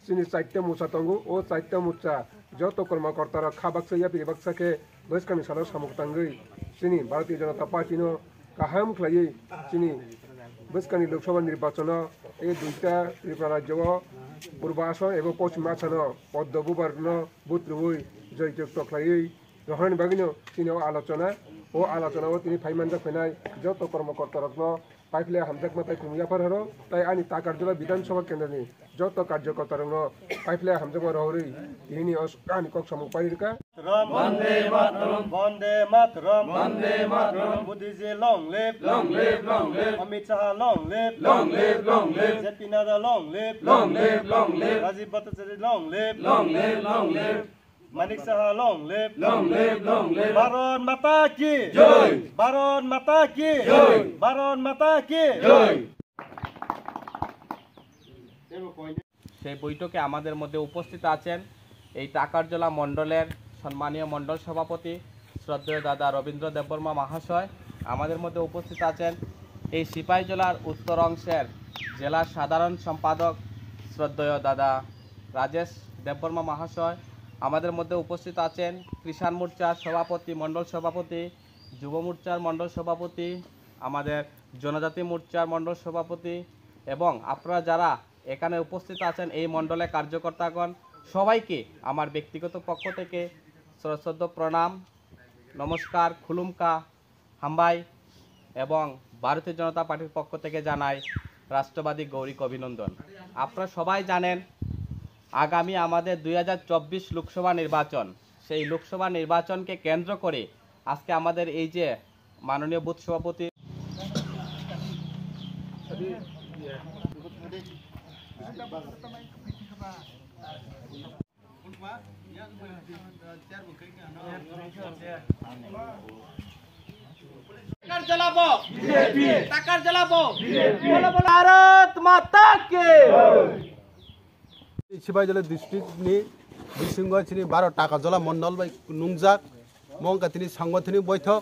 sini চারটা মোর্চা তঙ্গু ও চারটা মোর্চা যত কর্মকর্তারা খাবাকসা ইয়া পিরিবাকসাকে বৈস্কামি সালার সামুক তাঙ্গই sini ভারতীয় জনতা পার্টি নো কাহাম খ্লাই sini বৈস্কানি লোকসভা নির্বাচন এই দুইটা ত্রিপুরা রাজ্য পূর্ব আসন এবং পশ্চিম আসন পদ্ম বুবার্ন বুত্রুই জয়যুক্ত খ্লাই রহন বাগিনো sini আলোচনা ও আলোচনাও তিনি ফাইমানজা ফেনাই যত কর্মকর্তারত্ন পাইফলে হামজাক মাতাই কুমিয়াফার হরো তাই আনি তাকার জেলা বিধানসভা কেন্দ্রনি যত কার্যকর্তারত্ন পাইফলে হামজাক মারহরি ইনি আনি কক সামু পাইরকা বন্দে মাতরম বন্দে মাতরম বন্দে মাতরম বুদ্ধিজে long live Amit Shah long live JP Nadda long live Rajib Bhattacharya long live Manik Saha long live Bharat মাতা কি জয় ভারত মাতা কি জয় ভারত মাতা কি জয়। সেই বৈঠকে আমাদের মধ্যে উপস্থিত আছেন এই টাকারজলা মণ্ডলের সম্মানীয় মণ্ডল সভাপতি শ্রদ্ধেয় দাদা রবীন্দ্র দেববর্মা মহাশয়, আমাদের মধ্যে উপস্থিত আছেন এই সিপাহীজলার উত্তর অংশের জেলা সাধারণ সম্পাদক শ্রদ্ধেয় দাদা রাজেশ দেববর্মা মহাশয়, আমাদের মধ্যে উপস্থিত আছেন কিষাণ মোর্চার সভাপতি মণ্ডল সভাপতি, যুব মোর্চার মণ্ডল সভাপতি, আমাদের জনজাতি মোর্চার মণ্ডল সভাপতি এবং আপনারা যারা এখানে উপস্থিত আছেন এই মণ্ডলের কার্যকর্তাগণ সবাইকে আমার ব্যক্তিগত পক্ষ থেকে সশ্রদ্ধ প্রণাম, নমস্কার, খুলুমকা, হাম্বাই এবং ভারতীয় জনতা পার্টির পক্ষ থেকে জানাই রাষ্ট্রবাদী গৌরিক অভিনন্দন। আপনারা সবাই জানেন আগামী আমাদের 2024 লোকসভা নির্বাচন, সেই লোকসভা নির্বাচনকে কেন্দ্র করে আজকে আমাদের এই যে মাননীয় বুথ সভাপতি ভারত মাতা কে সিপাহীজলা ডিস্ট্রিক্টनि बिसिंगो सिनि 12 टाकाजला मण्डल बाय नुंगजाक मंका तिनि सांगठनिक बैठक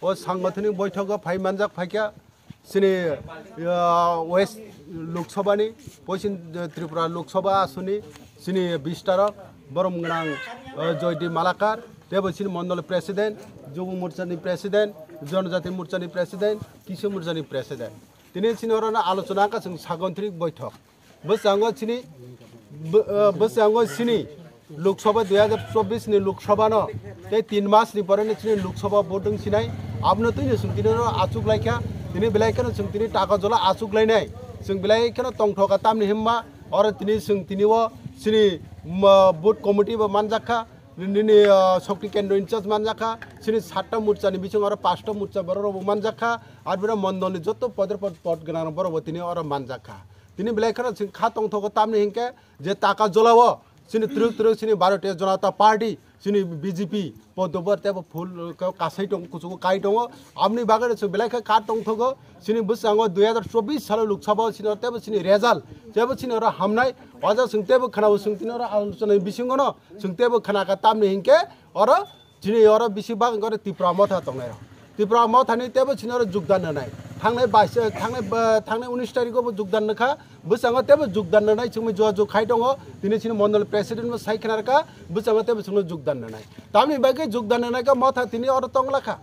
ओ सांगठनिक बैठक फाइमानजाक फाइका सिनि वेस्ट लोकसभानि पश्चिम त्रिपुरा लोकसभा आसननि सिनि 20 तारक बरमगोनां जयदीप मालाकार देबो सिनि मण्डल प्रेसिडेंट युव मोर्चानि प्रेसिडेंट जनजाति मोर्चानि प्रेसिडेंट किसु मोर्चानि प्रेसिडेंट तिनि सिनि अरना आलोचनाका जों सांगठनिक बैठक बसांगो सिनि लोकसभा 2024 नि लोकसभा न ते 3 मास नि परने सिनि लोकसभा भोटिं सिनाय आबनो तैनो सुंतिनो आचुक लायखा तिनि बिलायखनो सुंतिनि टाकाजला आचुक लायनाय जों बिलायखनो तंथका तामनि हिम्मा और तिनि सुंतिनिवो सिनि बुथ कमिटि बा मानजाखा निनि शक्ति केन्द्र इनचार्ज मानजाखा सिनि 7टा मोर्चानि बिथिं और 5टा मोर्चा बररो मानजाखा आर बिरा मन्दनि जत्तो पद गना बरबो तिनि और मानजाखा तिनि बिलायखनो जों खा तंथका तामनि हिंके जे टाकाजलावो सिनि त्रुक सिनि भारतीय जनता पार्टी सिनि बीजेपी पदबर तेब फुल कासै दं कुचुको काइ दं आमनि बागरे सो बेलायखा का तंथगो सिनि बुसांगो 2024 साल लोकसभा सिनि तेब सिनि रिजाल्ट तेब सिनि र हामनाय अजा जों तेब खनाबो जों तिनि र आलोचना बिसिंगो न जों तेब खनाका तामनि हिंके और सिनि और बिसि बाग गरे त्रिपुरा मथा दंनाय त्रिपुरा मथानि तेब सिनि र योगदान होनाय थांनाय 19 तारिखआवबो योगदान नखा बुसांगो तेब योगदान होनाय जों जो खाइ दङ दिनै सिनि मण्डल प्रेसिडेन्ट साइखनारका बुसांगो तेब जों योगदान होनाय तामनि बागे योगदान होनायका मथा तिनि और तंगलाखा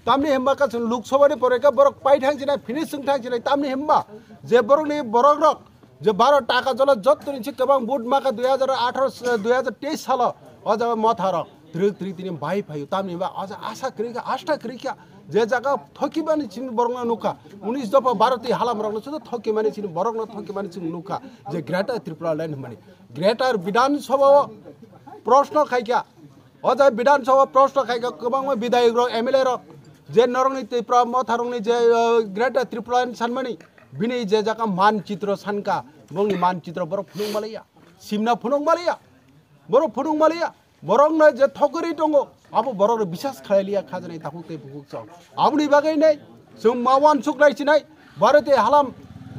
तामनि हेम्बाका जों लोकसभानि परेका बरक पाइ थांजिनाय फिनिशिं थांजिनाय तामनि हेम्बा जे बरकनि बरक रक जे 12 टाका जल जत्तनि छि गोबां बुट माका 2018 2023 साल अझ मथा रक त्रिक तिनि बाइ फायो तामनि हेम्बा अझ आशा करिका आष्टा करिका जे जगह थकिबानि छिन बरंगना नुका 19 दफा भारतीय हालाम रंगना सुदा थकिबानि छिन बरंगना थकिबानि छिन नुका जे ग्रेटर त्रिपुरा लैंड माने ग्रेटर विधानसभा प्रश्न खाइका अझ विधानसभा प्रश्न खाइका गोबां विधायक र एमएलए र जे नरंगनि त्रिपुरा मथारंगनि जे ग्रेटर त्रिपुरा सानमानि बिनि जे जगह मानचित्र सानका बंगनि मानचित्र बर फुनुं मालैया सिमना फुनुं मालैया बर फुनुं मालैया बरंगना जे थगरि दङ आबो बरंग विश्वास खालायलिया खाजनाय ताखौ ते बुक आबनि बागै नै जों मावान सुकलायसिनाय भारतीय हालाम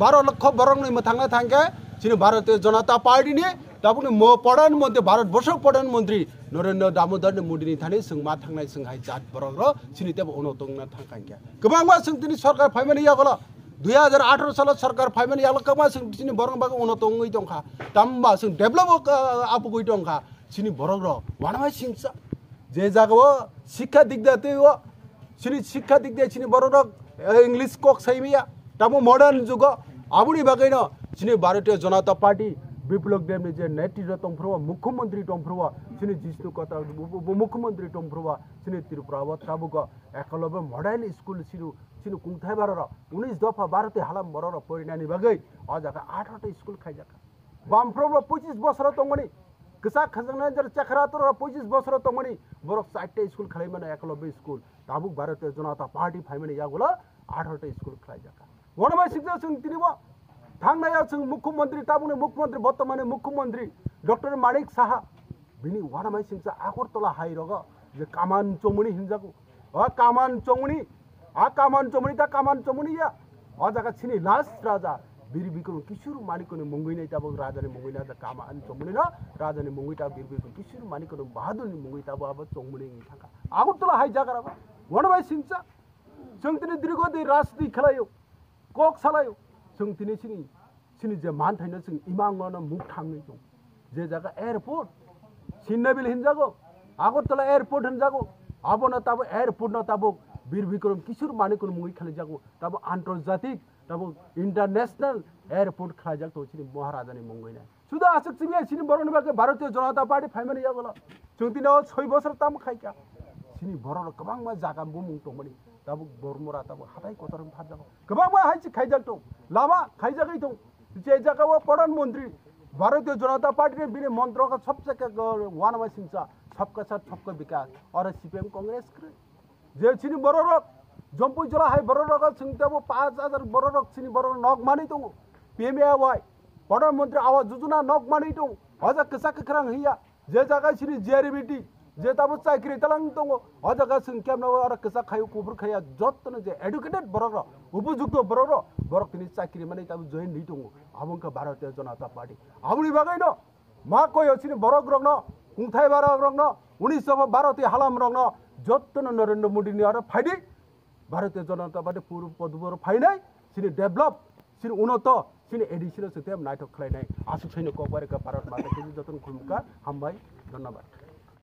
12 लाख बरंगनि मथांगा थांगे सिनि भारतीय जनता पार्टी नि दाबुनि प्रधानमन्त्री भारतवर्ष प्रधानमन्त्री नरेन्द्र दामोदर मोदीनि थाने जों मा थांनाय जोंहाय जात बरंग र सिनि तेब उनाव दंना थांखांगे गोबां मा जों दिनै सरकार फायमानि यागला 2018 साल सरकार फाइमेन यालकमा जों सिनि बरं बाग उन्नत ngui दंखा तामबा जों डेभलप आपुगै दंखा सिनि बरं र वानामाय सिंसा जे जागो शिक्षा दिगदाते व सिनि शिक्षा दिगदे सिनि बरं र इंग्लिश कक सैमिया तामो मॉडर्न जुग आबुनि बागैन सिनि भारतीय जनता पार्टी विप्लव देवनि जे नेतृत्व तंफ्रवा मुख्यमंत्री तंफ्रवा सिनि जिष्णु कथा मुख्यमंत्री तंफ्रवा सिनि त्रिपुरा ताबुग एकलव्य मॉडर्न स्कूल सिनु कुंथाय बार 19 दफा भारतीय हालाम बरर परिणानि बागै अजाका 8 स्कूल खाइजाका बामफ्रम 25 बसर तंगनि गसा खजंना जर चखरातर 25 बसर तंगनि बरक 60 school खाइमाने Eklavya school Tabuk Bharatiya Janata party फाइमाने यागोला 8 school खाइजाका वनमाय सिक्जा जों तिनिबो थांनायाव जों मुख्यमंत्री ताबुने मुख्यमंत्री बर्तमाने मुख्यमंत्री डॉक्टर माणिक साहा बिनि वनमाय सिंसा आगरतला हाइरग जे कामान चौमुनि हिंजाको कामान चौमुनि ता कामान चौमुनि या अजाका छिनि लास्ट राजा बीर बिक्रम किशोर मानिकने मंगैनाय ताबो राजानि मंगैना दा कामान चौमुनि न राजानि मंगैता बीर बिक्रम किशोर मानिकने बहादुरनि मंगैता बाबा चौमुनि थाका आगरतला हाइ जागारा वनमाय सिंसा जों तिनि दीर्घदै राजनीति खेलायो कक सालायो जों तिनि सिनि जे मान थाइनो जों इमांगन मुख थाङै दं जे जागा एयरपोर्ट सिन्नाबिल हिनजागो आगरतला एयरपोर्ट हिनजागो आबो न ताबो एयरपोर्ट न ताबो बीर बिक्रम किशोर मानिकन मुङै खालि जागो ताबो आन्तर्जातिक ताबो इंटरनेशनल एयरपोर्ट खालि जाग तो सिनि महाराजानि मुङैना सुदा आसक सिबिया सिनि बरन बाके भारतीय जनता पार्टी फाइमानि यागोला जों तिनो 6 बोसोर ताम खाइका सिनि बरन गोबां मा जागा मुं दंमोन ताबो बरमरा ताबो हाथाय कतर फाजागो गोबां मा हाइसि खाइजाग दं लामा खाइजागै दं जे जागाव प्रधानमंत्री भारतीय जनता पार्टी ने बिने मंत्र का सबसे वानवा सिंसा सबका साथ सबका विकास और सीपीएम कांग्रेस करे जे छिनि बररक जम्पु जला हाय बररक सिंताबो 5000 बररक छिनि बरर नक मानि दङ पीएमएवाई प्रधानमंत्री आवास योजना नक मानि दङ हजा कसा खरां हिया जे जागा छिनि जेआरबिटी जे ताबो चाकरी तलां दङ हजागा सिंकेम न आरो कसा खायो कुबुर खाया जत्तन जे एडुकेटेड बरर उपयुक्त बरर बरक तिनि चाकरी माने ताबो जइन नि दङ आबंका भारतीय जनता पार्टी आबुनि बागैन मा कयो छिनि बरक रंग कुंथाय बारक रंग 1912 ति हालाम रंग जत्तन नरेंद्र मोदी नि आरो फाइदि भारतीय जनता पार्टी पूर्व पदबर फाइनाय सिनि डेभलप सिनि उन्नत सिनि एडिशनल सिस्टेम नायथक खलायनाय आसु छैन कबारेका भारत माता के जतन खुलमुका हामबाय धन्यवाद।